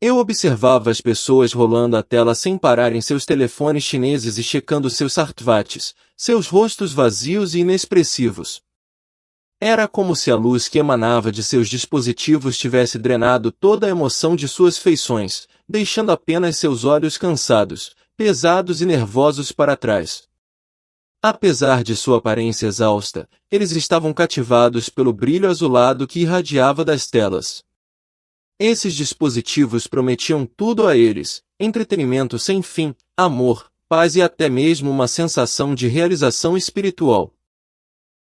Eu observava as pessoas rolando a tela sem parar em seus telefones chineses e checando seus smartwatches, seus rostos vazios e inexpressivos. Era como se a luz que emanava de seus dispositivos tivesse drenado toda a emoção de suas feições, deixando apenas seus olhos cansados, pesados e nervosos para trás. Apesar de sua aparência exausta, eles estavam cativados pelo brilho azulado que irradiava das telas. Esses dispositivos prometiam tudo a eles: entretenimento sem fim, amor, paz e até mesmo uma sensação de realização espiritual.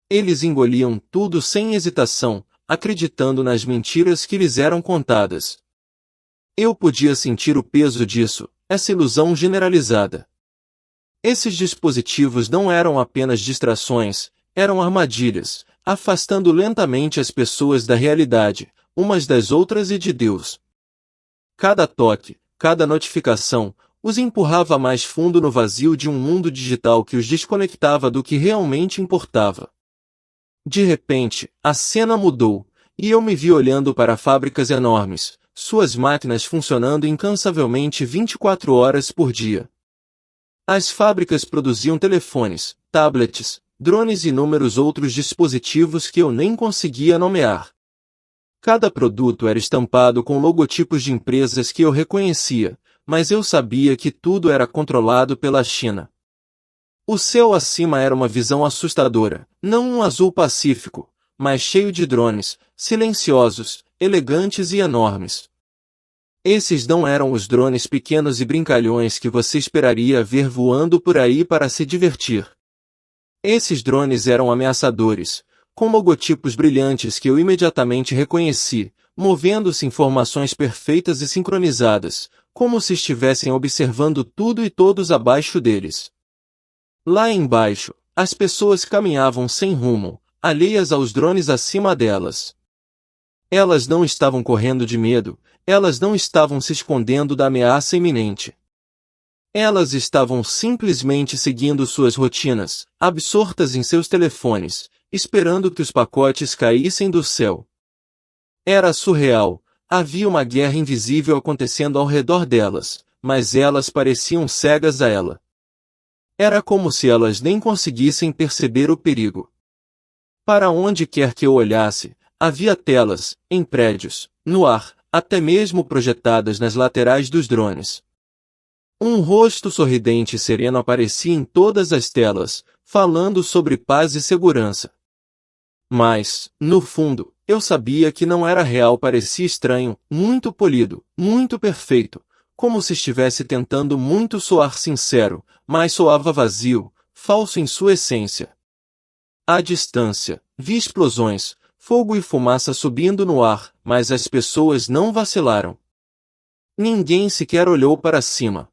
Eles engoliam tudo sem hesitação, acreditando nas mentiras que lhes eram contadas. Eu podia sentir o peso disso, essa ilusão generalizada. Esses dispositivos não eram apenas distrações, eram armadilhas, afastando lentamente as pessoas da realidade, umas das outras e de Deus. Cada toque, cada notificação, os empurrava mais fundo no vazio de um mundo digital que os desconectava do que realmente importava. De repente, a cena mudou, e eu me vi olhando para fábricas enormes, suas máquinas funcionando incansavelmente 24 horas por dia. As fábricas produziam telefones, tablets, drones e inúmeros outros dispositivos que eu nem conseguia nomear. Cada produto era estampado com logotipos de empresas que eu reconhecia, mas eu sabia que tudo era controlado pela China. O céu acima era uma visão assustadora, não um azul pacífico, mas cheio de drones, silenciosos, elegantes e enormes. Esses não eram os drones pequenos e brincalhões que você esperaria ver voando por aí para se divertir. Esses drones eram ameaçadores, com logotipos brilhantes que eu imediatamente reconheci, movendo-se em formações perfeitas e sincronizadas, como se estivessem observando tudo e todos abaixo deles. Lá embaixo, as pessoas caminhavam sem rumo, alheias aos drones acima delas. Elas não estavam correndo de medo, elas não estavam se escondendo da ameaça iminente. Elas estavam simplesmente seguindo suas rotinas, absortas em seus telefones, esperando que os pacotes caíssem do céu. Era surreal, havia uma guerra invisível acontecendo ao redor delas, mas elas pareciam cegas a ela. Era como se elas nem conseguissem perceber o perigo. Para onde quer que eu olhasse, havia telas, em prédios, no ar, até mesmo projetadas nas laterais dos drones. Um rosto sorridente e sereno aparecia em todas as telas, falando sobre paz e segurança. Mas, no fundo, eu sabia que não era real, parecia estranho, muito polido, muito perfeito, como se estivesse tentando muito soar sincero, mas soava vazio, falso em sua essência. À distância, vi explosões, fogo e fumaça subindo no ar, mas as pessoas não vacilaram. Ninguém sequer olhou para cima.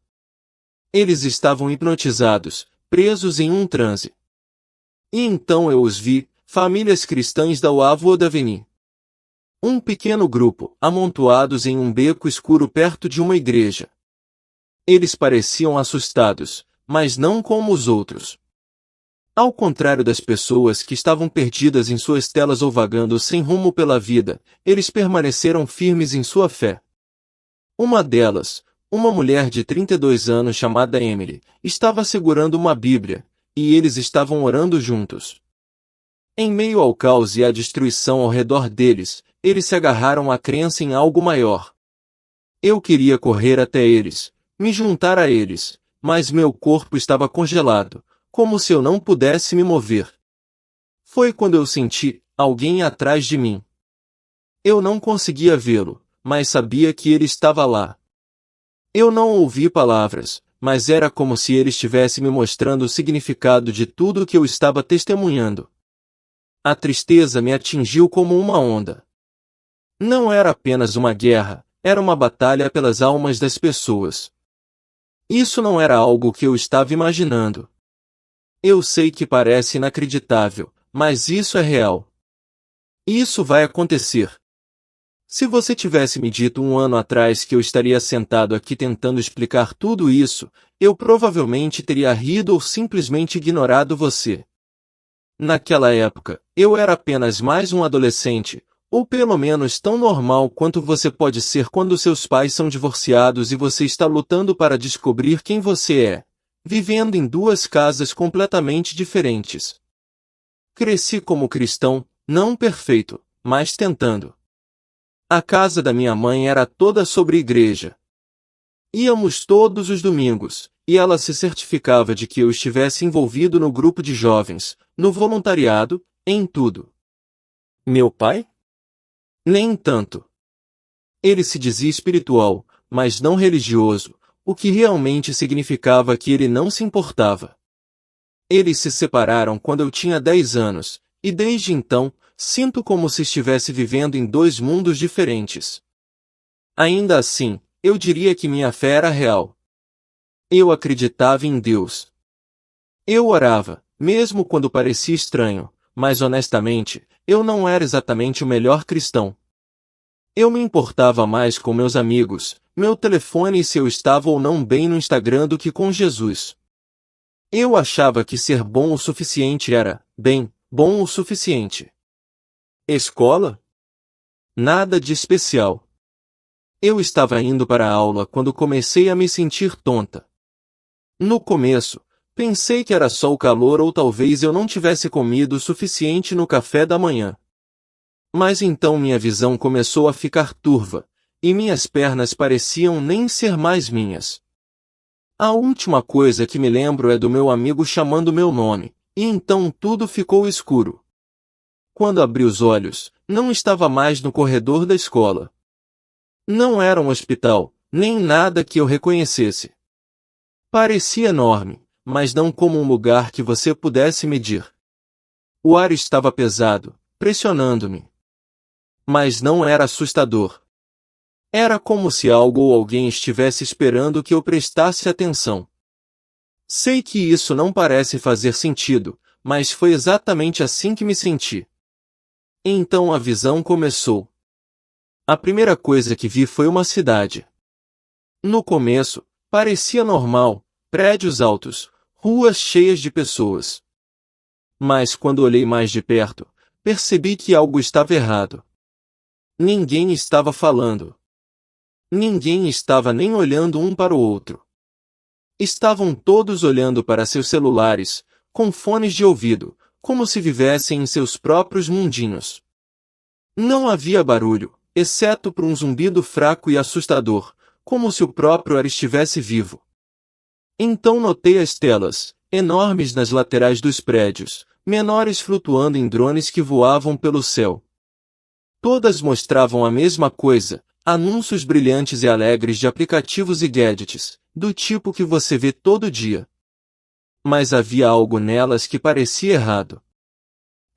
Eles estavam hipnotizados, presos em um transe. E então eu os vi, famílias cristãs da Wood Avenue. Um pequeno grupo, amontoados em um beco escuro perto de uma igreja. Eles pareciam assustados, mas não como os outros. Ao contrário das pessoas que estavam perdidas em suas telas ou vagando sem rumo pela vida, eles permaneceram firmes em sua fé. Uma delas, uma mulher de 32 anos chamada Emily, estava segurando uma Bíblia, e eles estavam orando juntos. Em meio ao caos e à destruição ao redor deles, eles se agarraram à crença em algo maior. Eu queria correr até eles, me juntar a eles, mas meu corpo estava congelado, como se eu não pudesse me mover. Foi quando eu senti alguém atrás de mim. Eu não conseguia vê-lo, mas sabia que ele estava lá. Eu não ouvi palavras, mas era como se ele estivesse me mostrando o significado de tudo o que eu estava testemunhando. A tristeza me atingiu como uma onda. Não era apenas uma guerra, era uma batalha pelas almas das pessoas. Isso não era algo que eu estava imaginando. Eu sei que parece inacreditável, mas isso é real. Isso vai acontecer. Se você tivesse me dito 1 ano atrás que eu estaria sentado aqui tentando explicar tudo isso, eu provavelmente teria rido ou simplesmente ignorado você. Naquela época, eu era apenas mais um adolescente, Ou pelo menos tão normal quanto você pode ser quando seus pais são divorciados e você está lutando para descobrir quem você é, vivendo em duas casas completamente diferentes. Cresci como cristão, não perfeito, mas tentando. A casa da minha mãe era toda sobre igreja. Íamos todos os domingos, e ela se certificava de que eu estivesse envolvido no grupo de jovens, no voluntariado, em tudo. Meu pai? Nem tanto. Ele se dizia espiritual, mas não religioso, o que realmente significava que ele não se importava. Eles se separaram quando eu tinha 10 anos, e desde então, sinto como se estivesse vivendo em dois mundos diferentes. Ainda assim, eu diria que minha fé era real. Eu acreditava em Deus. Eu orava, mesmo quando parecia estranho, mas honestamente, eu não era exatamente o melhor cristão. Eu me importava mais com meus amigos, meu telefone e se eu estava ou não bem no Instagram do que com Jesus. Eu achava que ser bom o suficiente era, bem, bom o suficiente. Escola? Nada de especial. Eu estava indo para a aula quando comecei a me sentir tonta. No começo, pensei que era só o calor ou talvez eu não tivesse comido o suficiente no café da manhã. Mas então minha visão começou a ficar turva, e minhas pernas pareciam nem ser mais minhas. A última coisa que me lembro é do meu amigo chamando meu nome, e então tudo ficou escuro. Quando abri os olhos, não estava mais no corredor da escola. Não era um hospital, nem nada que eu reconhecesse. Parecia enorme, mas não como um lugar que você pudesse medir. O ar estava pesado, pressionando-me. Mas não era assustador. Era como se algo ou alguém estivesse esperando que eu prestasse atenção. Sei que isso não parece fazer sentido, mas foi exatamente assim que me senti. Então a visão começou. A primeira coisa que vi foi uma cidade. No começo, parecia normal, prédios altos, ruas cheias de pessoas. Mas quando olhei mais de perto, percebi que algo estava errado. Ninguém estava falando. Ninguém estava nem olhando um para o outro. Estavam todos olhando para seus celulares, com fones de ouvido, como se vivessem em seus próprios mundinhos. Não havia barulho, exceto por um zumbido fraco e assustador, como se o próprio ar estivesse vivo. Então notei as telas, enormes nas laterais dos prédios, menores flutuando em drones que voavam pelo céu. Todas mostravam a mesma coisa, anúncios brilhantes e alegres de aplicativos e gadgets, do tipo que você vê todo dia. Mas havia algo nelas que parecia errado.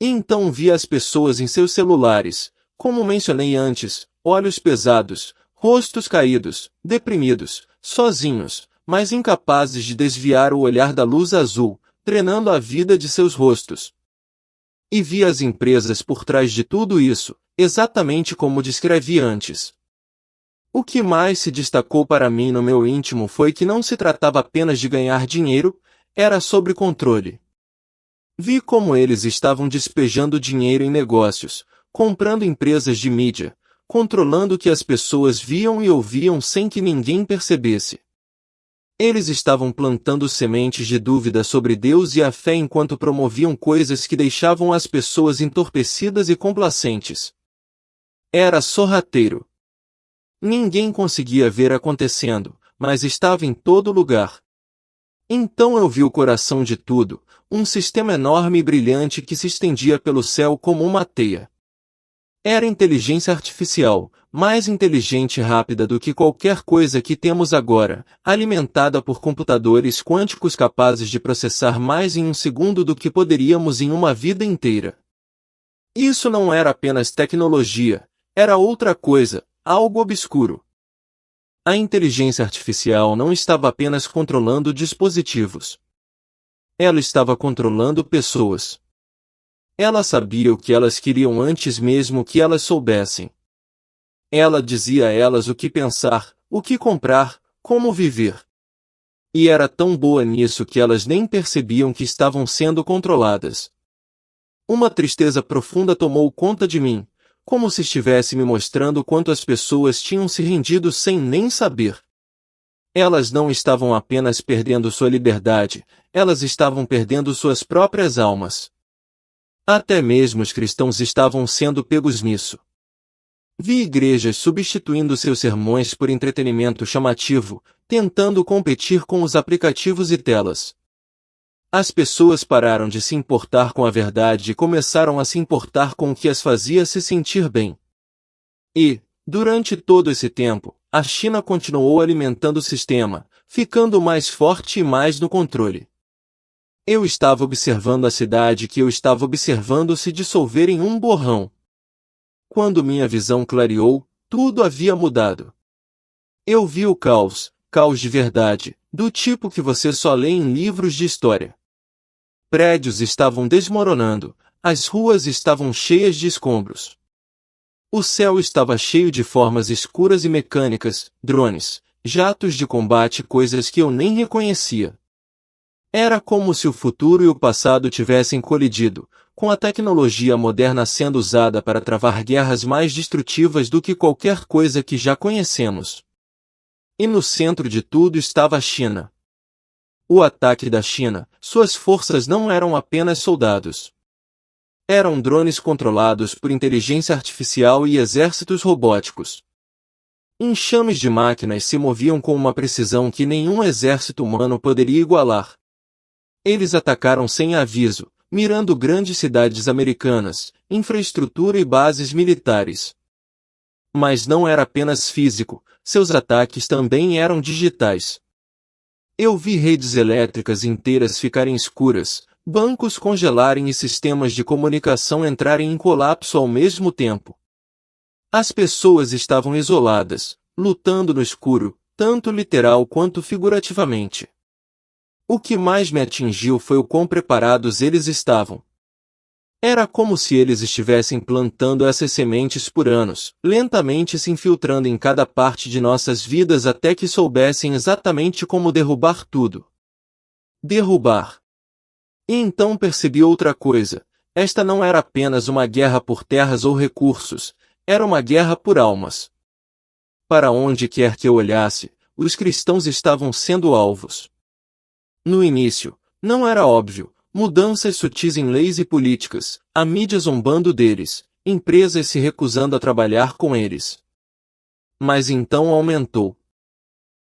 E então vi as pessoas em seus celulares, como mencionei antes, olhos pesados, rostos caídos, deprimidos, sozinhos, mas incapazes de desviar o olhar da luz azul, treinando a vida de seus rostos. E vi as empresas por trás de tudo isso, exatamente como descrevi antes. O que mais se destacou para mim no meu íntimo foi que não se tratava apenas de ganhar dinheiro, era sobre controle. Vi como eles estavam despejando dinheiro em negócios, comprando empresas de mídia, controlando o que as pessoas viam e ouviam sem que ninguém percebesse. Eles estavam plantando sementes de dúvida sobre Deus e a fé enquanto promoviam coisas que deixavam as pessoas entorpecidas e complacentes. Era sorrateiro. Ninguém conseguia ver acontecendo, mas estava em todo lugar. Então eu vi o coração de tudo, um sistema enorme e brilhante que se estendia pelo céu como uma teia. Era inteligência artificial, mais inteligente e rápida do que qualquer coisa que temos agora, alimentada por computadores quânticos capazes de processar mais em um segundo do que poderíamos em uma vida inteira. Isso não era apenas tecnologia, era outra coisa, algo obscuro. A inteligência artificial não estava apenas controlando dispositivos. Ela estava controlando pessoas. Ela sabia o que elas queriam antes mesmo que elas soubessem. Ela dizia a elas o que pensar, o que comprar, como viver. E era tão boa nisso que elas nem percebiam que estavam sendo controladas. Uma tristeza profunda tomou conta de mim, como se estivesse me mostrando quanto as pessoas tinham se rendido sem nem saber. Elas não estavam apenas perdendo sua liberdade, elas estavam perdendo suas próprias almas. Até mesmo os cristãos estavam sendo pegos nisso. Vi igrejas substituindo seus sermões por entretenimento chamativo, tentando competir com os aplicativos e telas. As pessoas pararam de se importar com a verdade e começaram a se importar com o que as fazia se sentir bem. E, durante todo esse tempo, a China continuou alimentando o sistema, ficando mais forte e mais no controle. Eu estava observando a cidade que eu estava observando se dissolver em um borrão. Quando minha visão clareou, tudo havia mudado. Eu vi o caos, caos de verdade, do tipo que você só lê em livros de história. Prédios estavam desmoronando, as ruas estavam cheias de escombros. O céu estava cheio de formas escuras e mecânicas, drones, jatos de combate, coisas que eu nem reconhecia. Era como se o futuro e o passado tivessem colidido, com a tecnologia moderna sendo usada para travar guerras mais destrutivas do que qualquer coisa que já conhecemos. E no centro de tudo estava a China. O ataque da China, suas forças não eram apenas soldados. Eram drones controlados por inteligência artificial e exércitos robóticos. Enxames de máquinas se moviam com uma precisão que nenhum exército humano poderia igualar. Eles atacaram sem aviso, mirando grandes cidades americanas, infraestrutura e bases militares. Mas não era apenas físico, seus ataques também eram digitais. Eu vi redes elétricas inteiras ficarem escuras, bancos congelarem e sistemas de comunicação entrarem em colapso ao mesmo tempo. As pessoas estavam isoladas, lutando no escuro, tanto literal quanto figurativamente. O que mais me atingiu foi o quão preparados eles estavam. Era como se eles estivessem plantando essas sementes por anos, lentamente se infiltrando em cada parte de nossas vidas até que soubessem exatamente como derrubar tudo. Derrubar. E então percebi outra coisa. Esta não era apenas uma guerra por terras ou recursos, era uma guerra por almas. Para onde quer que eu olhasse, os cristãos estavam sendo alvos. No início, não era óbvio, mudanças sutis em leis e políticas, a mídia zombando deles, empresas se recusando a trabalhar com eles. Mas então aumentou.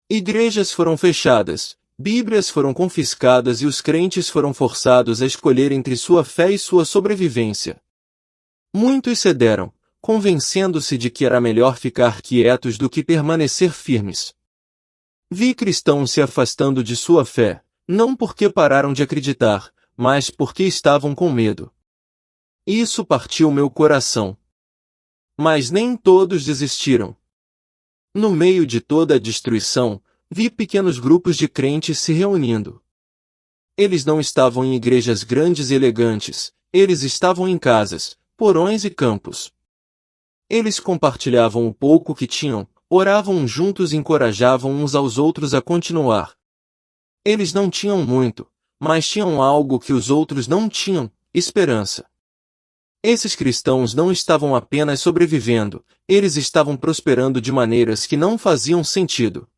Igrejas foram fechadas, Bíblias foram confiscadas e os crentes foram forçados a escolher entre sua fé e sua sobrevivência. Muitos cederam, convencendo-se de que era melhor ficar quietos do que permanecer firmes. Vi cristãos se afastando de sua fé, não porque pararam de acreditar, mas porque estavam com medo. Isso partiu meu coração. Mas nem todos desistiram. No meio de toda a destruição, vi pequenos grupos de crentes se reunindo. Eles não estavam em igrejas grandes e elegantes, eles estavam em casas, porões e campos. Eles compartilhavam o pouco que tinham, oravam juntos e encorajavam uns aos outros a continuar. Eles não tinham muito, mas tinham algo que os outros não tinham, esperança. Esses cristãos não estavam apenas sobrevivendo, eles estavam prosperando de maneiras que não faziam sentido.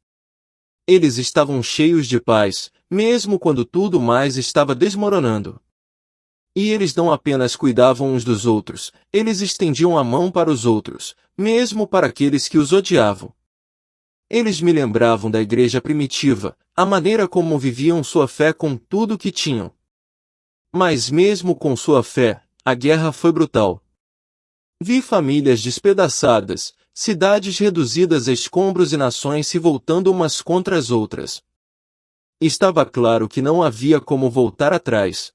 Eles estavam cheios de paz, mesmo quando tudo mais estava desmoronando. E eles não apenas cuidavam uns dos outros, eles estendiam a mão para os outros, mesmo para aqueles que os odiavam. Eles me lembravam da igreja primitiva, a maneira como viviam sua fé com tudo o que tinham. Mas mesmo com sua fé, a guerra foi brutal. Vi famílias despedaçadas, cidades reduzidas a escombros e nações se voltando umas contra as outras. Estava claro que não havia como voltar atrás.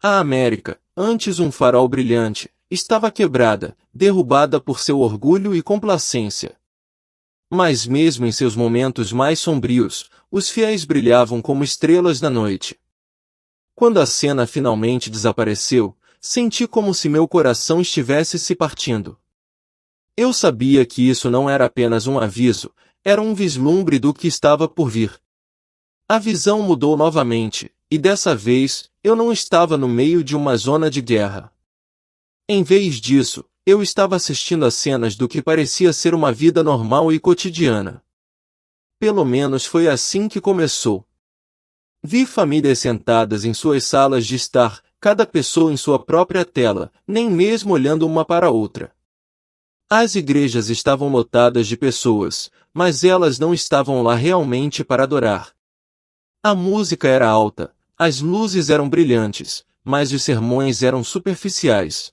A América, antes um farol brilhante, estava quebrada, derrubada por seu orgulho e complacência. Mas mesmo em seus momentos mais sombrios, os fiéis brilhavam como estrelas na noite. Quando a cena finalmente desapareceu, senti como se meu coração estivesse se partindo. Eu sabia que isso não era apenas um aviso, era um vislumbre do que estava por vir. A visão mudou novamente, e dessa vez, eu não estava no meio de uma zona de guerra. Em vez disso, eu estava assistindo a cenas do que parecia ser uma vida normal e cotidiana. Pelo menos foi assim que começou. Vi famílias sentadas em suas salas de estar, cada pessoa em sua própria tela, nem mesmo olhando uma para a outra. As igrejas estavam lotadas de pessoas, mas elas não estavam lá realmente para adorar. A música era alta, as luzes eram brilhantes, mas os sermões eram superficiais.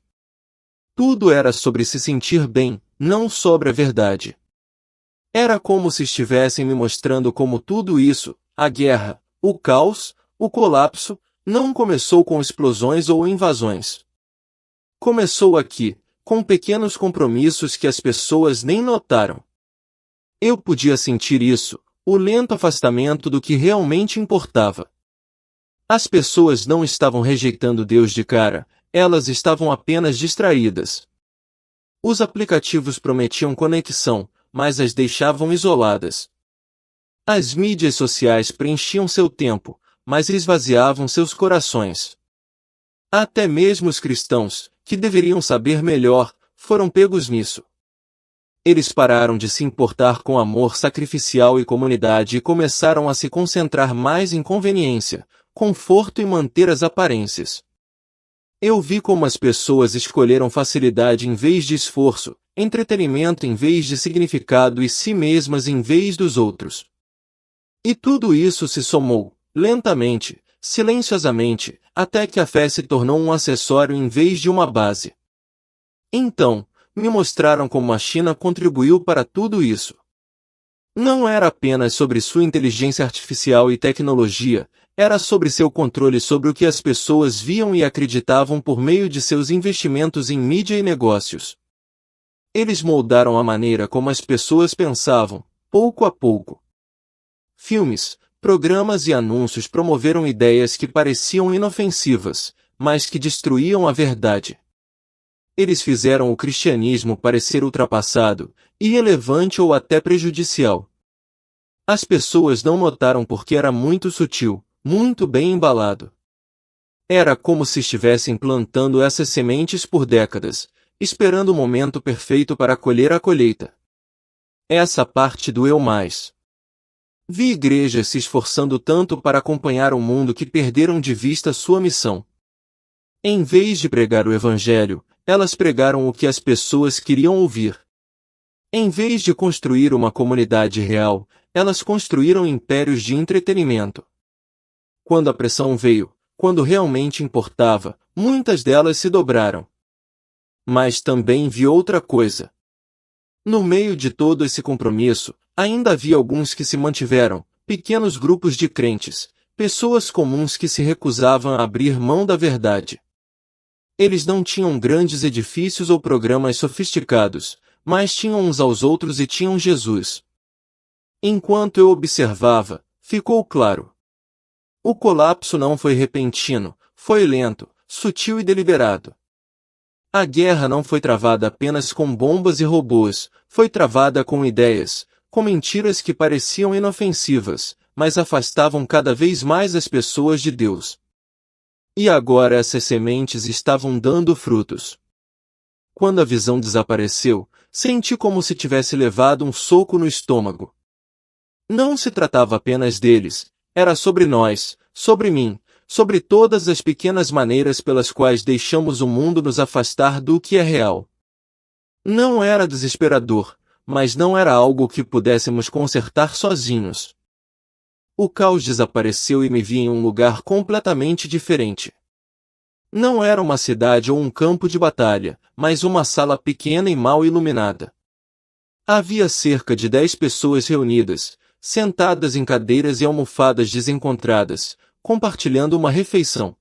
Tudo era sobre se sentir bem, não sobre a verdade. Era como se estivessem me mostrando como tudo isso, a guerra, o caos, o colapso, não começou com explosões ou invasões. Começou aqui, com pequenos compromissos que as pessoas nem notaram. Eu podia sentir isso, o lento afastamento do que realmente importava. As pessoas não estavam rejeitando Deus de cara, elas estavam apenas distraídas. Os aplicativos prometiam conexão, mas as deixavam isoladas. As mídias sociais preenchiam seu tempo, mas esvaziavam seus corações. Até mesmo os cristãos, que deveriam saber melhor, foram pegos nisso. Eles pararam de se importar com amor sacrificial e comunidade e começaram a se concentrar mais em conveniência, conforto e manter as aparências. Eu vi como as pessoas escolheram facilidade em vez de esforço, entretenimento em vez de significado e si mesmas em vez dos outros. E tudo isso se somou, lentamente, silenciosamente, até que a fé se tornou um acessório em vez de uma base. Então, me mostraram como a China contribuiu para tudo isso. Não era apenas sobre sua inteligência artificial e tecnologia, era sobre seu controle sobre o que as pessoas viam e acreditavam por meio de seus investimentos em mídia e negócios. Eles moldaram a maneira como as pessoas pensavam, pouco a pouco. Filmes, programas e anúncios promoveram ideias que pareciam inofensivas, mas que destruíam a verdade. Eles fizeram o cristianismo parecer ultrapassado, irrelevante ou até prejudicial. As pessoas não notaram porque era muito sutil, muito bem embalado. Era como se estivessem plantando essas sementes por décadas, esperando o momento perfeito para colher a colheita. Essa parte doeu mais. Vi igrejas se esforçando tanto para acompanhar o mundo que perderam de vista sua missão. Em vez de pregar o evangelho, elas pregaram o que as pessoas queriam ouvir. Em vez de construir uma comunidade real, elas construíram impérios de entretenimento. Quando a pressão veio, quando realmente importava, muitas delas se dobraram. Mas também vi outra coisa. No meio de todo esse compromisso, ainda havia alguns que se mantiveram, pequenos grupos de crentes, pessoas comuns que se recusavam a abrir mão da verdade. Eles não tinham grandes edifícios ou programas sofisticados, mas tinham uns aos outros e tinham Jesus. Enquanto eu observava, ficou claro. O colapso não foi repentino, foi lento, sutil e deliberado. A guerra não foi travada apenas com bombas e robôs, foi travada com ideias, com mentiras que pareciam inofensivas, mas afastavam cada vez mais as pessoas de Deus. E agora essas sementes estavam dando frutos. Quando a visão desapareceu, senti como se tivesse levado um soco no estômago. Não se tratava apenas deles, era sobre nós, sobre mim, sobre todas as pequenas maneiras pelas quais deixamos o mundo nos afastar do que é real. Não era desesperador, mas não era algo que pudéssemos consertar sozinhos. O caos desapareceu e me vi em um lugar completamente diferente. Não era uma cidade ou um campo de batalha, mas uma sala pequena e mal iluminada. Havia cerca de 10 pessoas reunidas, sentadas em cadeiras e almofadas desencontradas, compartilhando uma refeição.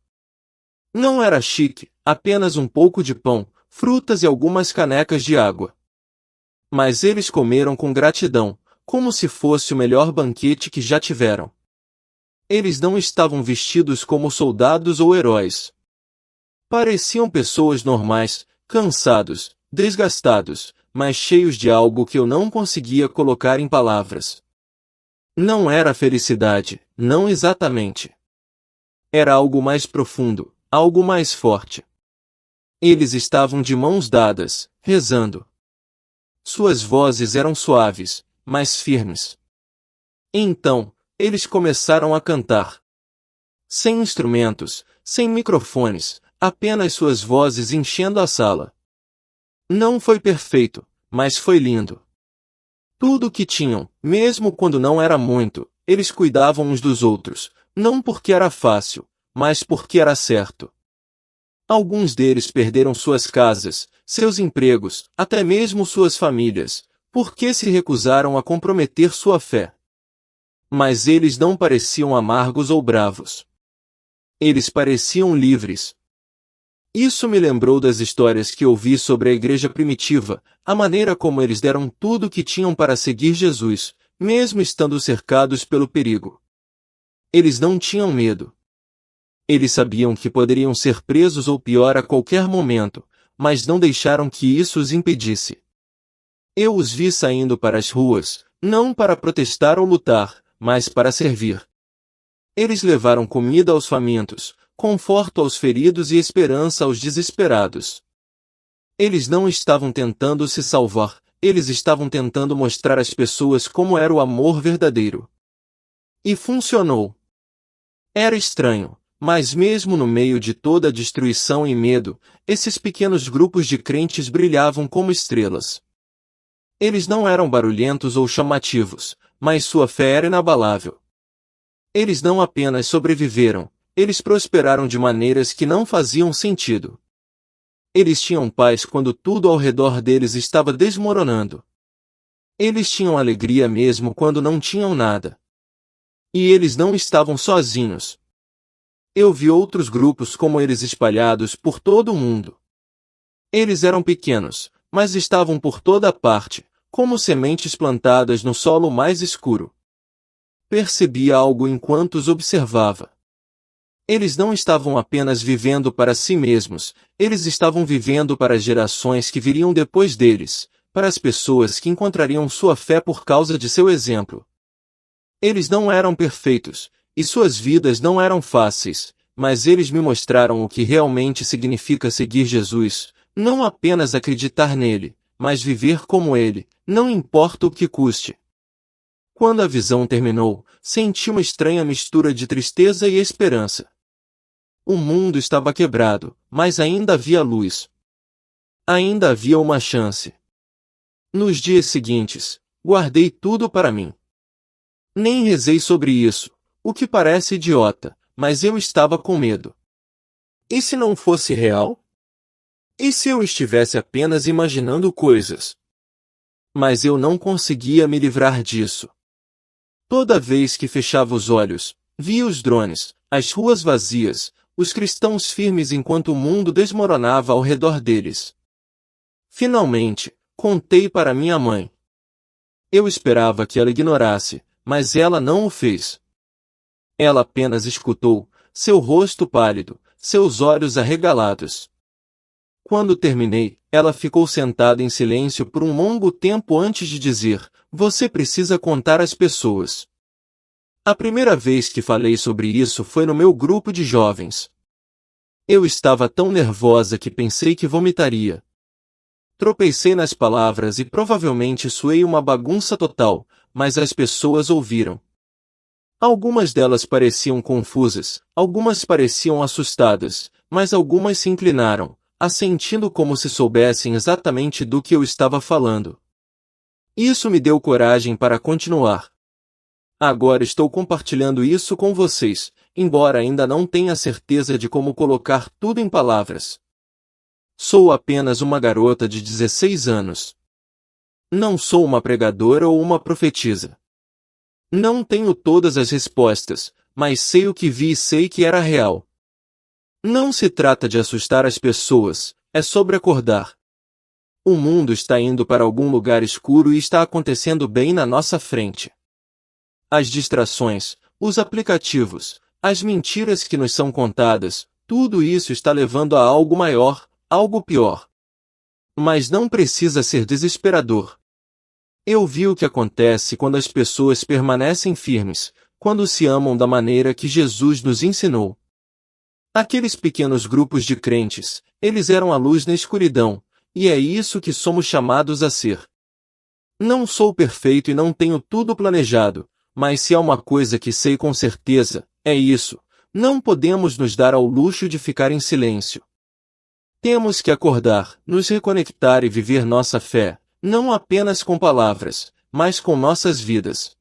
Não era chique, apenas um pouco de pão, frutas e algumas canecas de água. Mas eles comeram com gratidão, como se fosse o melhor banquete que já tiveram. Eles não estavam vestidos como soldados ou heróis. Pareciam pessoas normais, cansados, desgastados, mas cheios de algo que eu não conseguia colocar em palavras. Não era felicidade, não exatamente. Era algo mais profundo, algo mais forte. Eles estavam de mãos dadas, rezando. Suas vozes eram suaves, mas firmes. Então, eles começaram a cantar. Sem instrumentos, sem microfones, apenas suas vozes enchendo a sala. Não foi perfeito, mas foi lindo. Tudo o que tinham, mesmo quando não era muito, eles cuidavam uns dos outros, não porque era fácil, mas porque era certo. Alguns deles perderam suas casas, seus empregos, até mesmo suas famílias, porque se recusaram a comprometer sua fé. Mas eles não pareciam amargos ou bravos. Eles pareciam livres. Isso me lembrou das histórias que ouvi sobre a igreja primitiva, a maneira como eles deram tudo o que tinham para seguir Jesus, mesmo estando cercados pelo perigo. Eles não tinham medo. Eles sabiam que poderiam ser presos ou pior a qualquer momento, mas não deixaram que isso os impedisse. Eu os vi saindo para as ruas, não para protestar ou lutar, mas para servir. Eles levaram comida aos famintos, conforto aos feridos e esperança aos desesperados. Eles não estavam tentando se salvar, eles estavam tentando mostrar às pessoas como era o amor verdadeiro. E funcionou. Era estranho, mas mesmo no meio de toda a destruição e medo, esses pequenos grupos de crentes brilhavam como estrelas. Eles não eram barulhentos ou chamativos, mas sua fé era inabalável. Eles não apenas sobreviveram, eles prosperaram de maneiras que não faziam sentido. Eles tinham paz quando tudo ao redor deles estava desmoronando. Eles tinham alegria mesmo quando não tinham nada. E eles não estavam sozinhos. Eu vi outros grupos como eles espalhados por todo o mundo. Eles eram pequenos, mas estavam por toda parte, como sementes plantadas no solo mais escuro. Percebia algo enquanto os observava. Eles não estavam apenas vivendo para si mesmos, eles estavam vivendo para as gerações que viriam depois deles, para as pessoas que encontrariam sua fé por causa de seu exemplo. Eles não eram perfeitos, e suas vidas não eram fáceis, mas eles me mostraram o que realmente significa seguir Jesus, não apenas acreditar nele, mas viver como ele, não importa o que custe. Quando a visão terminou, senti uma estranha mistura de tristeza e esperança. O mundo estava quebrado, mas ainda havia luz. Ainda havia uma chance. Nos dias seguintes, guardei tudo para mim. Nem rezei sobre isso, o que parece idiota, mas eu estava com medo. E se não fosse real? E se eu estivesse apenas imaginando coisas? Mas eu não conseguia me livrar disso. Toda vez que fechava os olhos, via os drones, as ruas vazias, os cristãos firmes enquanto o mundo desmoronava ao redor deles. Finalmente, contei para minha mãe. Eu esperava que ela ignorasse, mas ela não o fez. Ela apenas escutou, seu rosto pálido, seus olhos arregalados. Quando terminei, ela ficou sentada em silêncio por um longo tempo antes de dizer, você precisa contar às pessoas. A primeira vez que falei sobre isso foi no meu grupo de jovens. Eu estava tão nervosa que pensei que vomitaria. Tropecei nas palavras e provavelmente suei uma bagunça total, mas as pessoas ouviram. Algumas delas pareciam confusas, algumas pareciam assustadas, mas algumas se inclinaram, assentindo como se soubessem exatamente do que eu estava falando. Isso me deu coragem para continuar. Agora estou compartilhando isso com vocês, embora ainda não tenha certeza de como colocar tudo em palavras. Sou apenas uma garota de 16 anos. Não sou uma pregadora ou uma profetisa. Não tenho todas as respostas, mas sei o que vi e sei que era real. Não se trata de assustar as pessoas, é sobre acordar. O mundo está indo para algum lugar escuro e está acontecendo bem na nossa frente. As distrações, os aplicativos, as mentiras que nos são contadas, tudo isso está levando a algo maior, algo pior. Mas não precisa ser desesperador. Eu vi o que acontece quando as pessoas permanecem firmes, quando se amam da maneira que Jesus nos ensinou. Aqueles pequenos grupos de crentes, eles eram a luz na escuridão, e é isso que somos chamados a ser. Não sou perfeito e não tenho tudo planejado, mas se há uma coisa que sei com certeza, é isso: não podemos nos dar ao luxo de ficar em silêncio. Temos que acordar, nos reconectar e viver nossa fé, não apenas com palavras, mas com nossas vidas.